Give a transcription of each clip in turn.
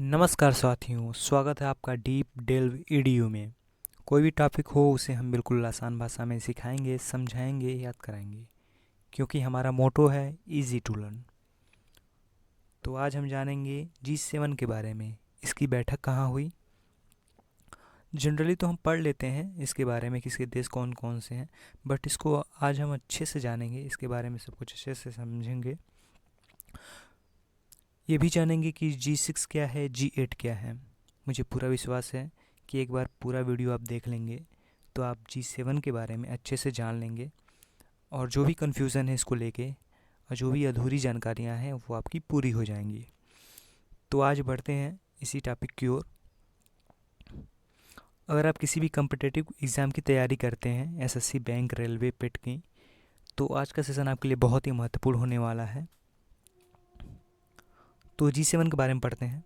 नमस्कार साथियों, स्वागत है आपका डीप डेल्व ईडीयू में। कोई भी टॉपिक हो उसे हम बिल्कुल आसान भाषा में सिखाएंगे, समझाएंगे, याद कराएंगे, क्योंकि हमारा मोटो है इजी टू लर्न। तो आज हम जानेंगे G7 के बारे में। इसकी बैठक कहाँ हुई। जनरली तो हम पढ़ लेते हैं इसके बारे में, किसके देश कौन कौन से हैं, बट इसको आज हम अच्छे से जानेंगे, इसके बारे में सब कुछ अच्छे से समझेंगे। ये भी जानेंगे कि G6 क्या है, G8 क्या है। मुझे पूरा विश्वास है कि एक बार पूरा वीडियो आप देख लेंगे तो आप G7 के बारे में अच्छे से जान लेंगे, और जो भी कन्फ्यूज़न है इसको लेके और जो भी अधूरी जानकारियाँ हैं वो आपकी पूरी हो जाएंगी। तो आज बढ़ते हैं इसी टॉपिक की ओर। अगर आप किसी भी कम्पिटिटिव एग्ज़ाम की तैयारी करते हैं, एसएससी, बैंक, रेलवे, पेट की, तो आज का सेशन आपके लिए बहुत ही महत्वपूर्ण होने वाला है। तो G7 के बारे में पढ़ते हैं।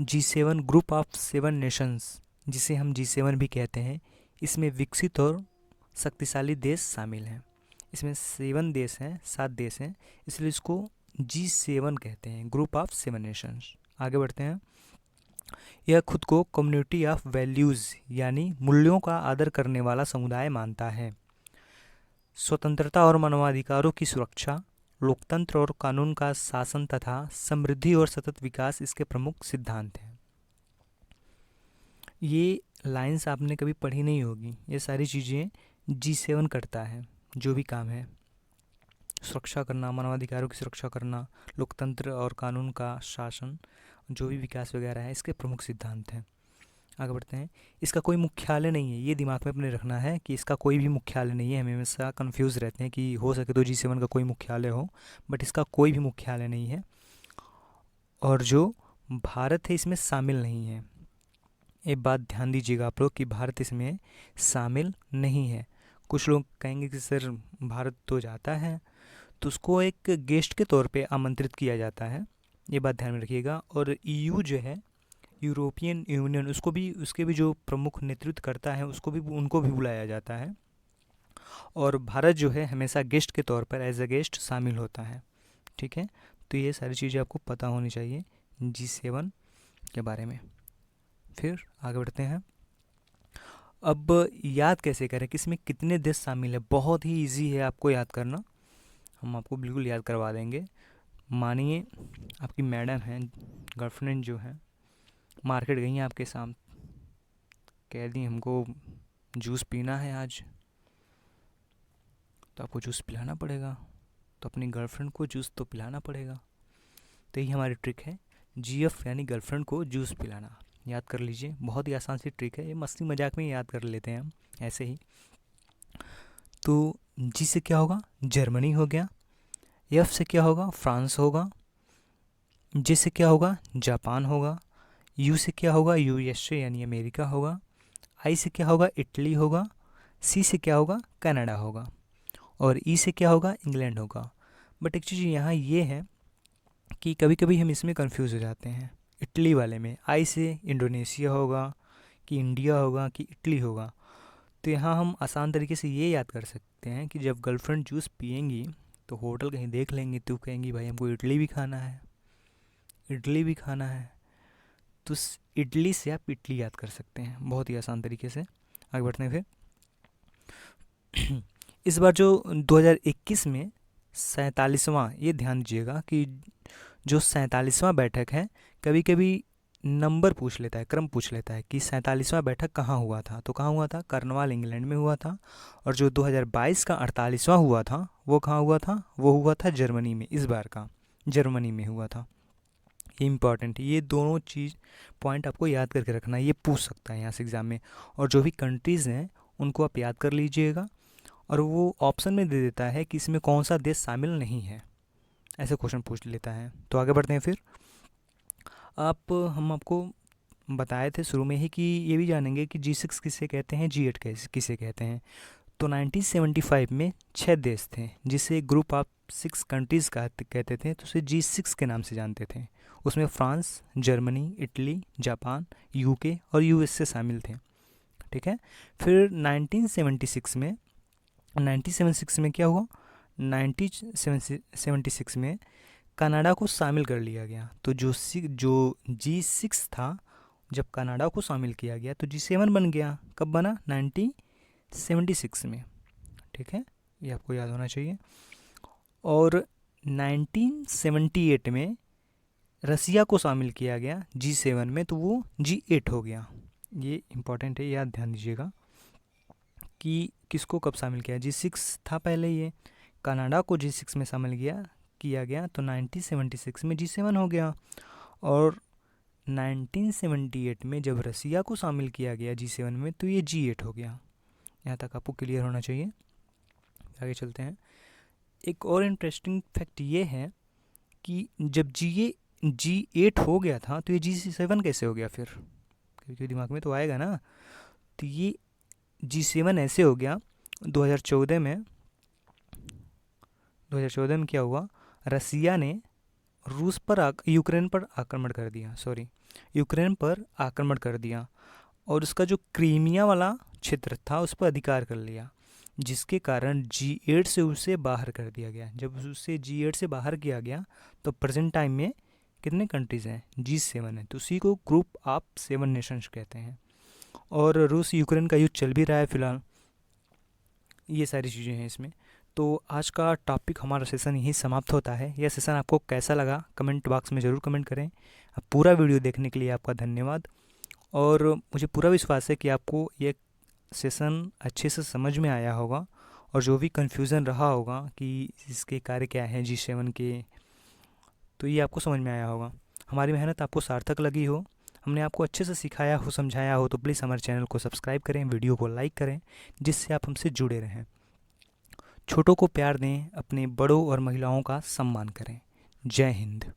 G7 ग्रुप ऑफ 7 नेशंस, जिसे हम G7 भी कहते हैं, इसमें विकसित और शक्तिशाली देश शामिल हैं। इसमें 7 देश हैं, 7 देश हैं, इसलिए इसको G7 कहते हैं, ग्रुप ऑफ 7 नेशंस। आगे बढ़ते हैं। यह खुद को कम्युनिटी ऑफ वैल्यूज़ यानी मूल्यों का आदर करने वाला समुदाय मानता है। स्वतंत्रता और मानवाधिकारों की सुरक्षा, लोकतंत्र और कानून का शासन तथा समृद्धि और सतत विकास इसके प्रमुख सिद्धांत हैं। ये लाइंस आपने कभी पढ़ी नहीं होगी। ये सारी चीज़ें G7 करता है। जो भी काम है, सुरक्षा करना, मानवाधिकारों की सुरक्षा करना, लोकतंत्र और कानून का शासन, जो भी विकास वगैरह है, इसके प्रमुख सिद्धांत हैं। आगे बढ़ते हैं। इसका कोई मुख्यालय नहीं है, ये दिमाग में अपने रखना है कि इसका कोई भी मुख्यालय नहीं है। हम हमेशा कन्फ्यूज़ रहते हैं कि हो सके तो G7 का कोई मुख्यालय हो, बट इसका कोई भी मुख्यालय नहीं है। और जो भारत है इसमें शामिल नहीं है। एक बात ध्यान दीजिएगा आप लोग कि भारत इसमें शामिल नहीं है। कुछ लोग कहेंगे कि सर भारत तो जाता है, तो उसको एक गेस्ट के तौर पे आमंत्रित किया जाता है, ये बात ध्यान में रखिएगा। और EU जो है, यूरोपियन यूनियन, उसको भी, उसके भी जो प्रमुख नेतृत्व करता है उसको भी, उनको भी बुलाया जाता है। और भारत जो है हमेशा गेस्ट के तौर पर एज अ गेस्ट शामिल होता है। ठीक है, तो ये सारी चीज़ें आपको पता होनी चाहिए G7 के बारे में। फिर आगे बढ़ते हैं। अब याद कैसे करें कि इसमें कितने देश शामिल है। बहुत ही इजी है आपको याद करना, हम आपको बिल्कुल याद करवा देंगे। मानिए आपकी मैडम हैं, गर्लफ्रेंड जो है, मार्केट गई हैं आपके साथ, कह दी हमको जूस पीना है आज, तो आपको जूस पिलाना पड़ेगा, तो अपनी गर्लफ्रेंड को जूस तो पिलाना पड़ेगा। तो यही हमारी ट्रिक है, GF यानी गर्लफ्रेंड को जूस पिलाना। याद कर लीजिए, बहुत ही आसान सी ट्रिक है, ये मस्ती मजाक में याद कर लेते हैं हम ऐसे ही। तो G से क्या होगा, जर्मनी हो गया। F से क्या होगा, फ्रांस होगा। J से क्या होगा, जापान होगा। U से क्या होगा, USA यानी अमेरिका होगा। I से क्या होगा, इटली होगा। C से क्या होगा, कनाडा होगा। और E से क्या होगा, इंग्लैंड होगा। बट एक चीज़ यहाँ ये है कि कभी कभी हम इसमें कंफ्यूज हो जाते हैं। इटली वाले में I से इंडोनेशिया होगा कि इंडिया होगा कि इटली होगा। तो यहाँ हम आसान तरीके से ये याद कर सकते हैं कि जब गर्लफ्रेंड जूस पियेंगी तो होटल कहीं देख लेंगी, तो कहेंगी भाई हमको इडली भी खाना है, इडली भी खाना है। तो इडली से आप इडली याद कर सकते हैं बहुत ही आसान तरीके से। आगे बढ़ते हैं फिर। इस बार जो 2021 में 47वां, ये ध्यान दीजिएगा कि जो 47वां बैठक है, कभी कभी नंबर पूछ लेता है, क्रम पूछ लेता है कि 47वां बैठक कहाँ हुआ था। तो कहाँ हुआ था, कर्नवाल इंग्लैंड में हुआ था। और जो 2022 का 48वां हुआ था वो कहाँ हुआ था, वो हुआ था जर्मनी में। इस बार का जर्मनी में हुआ था। ये इंपॉर्टेंट है, ये दोनों चीज़ पॉइंट आपको याद करके रखना है, ये पूछ सकता है यहाँ से एग्ज़ाम में। और जो भी कंट्रीज़ हैं उनको आप याद कर लीजिएगा, और वो ऑप्शन में दे देता है कि इसमें कौन सा देश शामिल नहीं है, ऐसे क्वेश्चन पूछ लेता है। तो आगे बढ़ते हैं फिर। हम आपको बताए थे शुरू में ही कि ये भी जानेंगे कि G6 किसे कहते हैं, G8 किसे कहते हैं। तो 1975 में 6 देश थे जिसे ग्रुप ऑफ 6 कंट्रीज़ कहते थे, तो उसे G6 के नाम से जानते थे। उसमें France, Germany, Italy, Japan, UK और USA शामिल थे। ठीक है। फिर 1976 में क्या हुआ, 1976 में कनाडा को शामिल कर लिया गया। तो जो G6 था, जब कनाडा को शामिल किया गया तो G7 बन गया। कब बना? 1976 में। ठीक है, ये आपको याद होना चाहिए। और 1978 में रसिया को शामिल किया गया G7 में, तो वो G8 हो गया। ये इम्पॉर्टेंट है, याद ध्यान दीजिएगा कि किसको कब शामिल किया। G6 था पहले, ये कनाडा को G6 में शामिल किया गया तो 1976 में G7 हो गया। और 1978 में जब रसिया को शामिल किया गया G7 में तो ये G8 हो गया। यहाँ तक आपको क्लियर होना चाहिए। आगे चलते हैं। एक और इंटरेस्टिंग फैक्ट ये है कि जब G8 हो गया था तो ये G7 कैसे हो गया फिर, क्योंकि दिमाग में तो आएगा ना। तो ये G7 ऐसे हो गया, 2014 में क्या हुआ, रसिया ने यूक्रेन पर आक्रमण कर दिया और उसका जो क्रीमिया वाला क्षेत्र था उस पर अधिकार कर लिया, जिसके कारण G8 से उसे बाहर कर दिया गया। जब उसे G8 से बाहर किया गया तो प्रेजेंट टाइम में कितने कंट्रीज़ हैं? G7 है। तो उसी को ग्रुप ऑफ 7 नेशंस कहते हैं। और रूस यूक्रेन का युद्ध चल भी रहा है फ़िलहाल। ये सारी चीज़ें हैं इसमें। तो आज का टॉपिक, हमारा सेशन यहीं समाप्त होता है। यह सेशन आपको कैसा लगा कमेंट बॉक्स में ज़रूर कमेंट करें। अब पूरा वीडियो देखने के लिए आपका धन्यवाद। और मुझे पूरा विश्वास है कि आपको ये सेशन अच्छे से समझ में आया होगा और जो भी कन्फ्यूज़न रहा होगा कि इसके कार्य क्या हैं G7 के, तो ये आपको समझ में आया होगा। हमारी मेहनत आपको सार्थक लगी हो, हमने आपको अच्छे से सिखाया हो, समझाया हो, तो प्लीज़ हमारे चैनल को सब्सक्राइब करें, वीडियो को लाइक करें, जिससे आप हमसे जुड़े रहें। छोटों को प्यार दें, अपने बड़ों और महिलाओं का सम्मान करें। जय हिंद।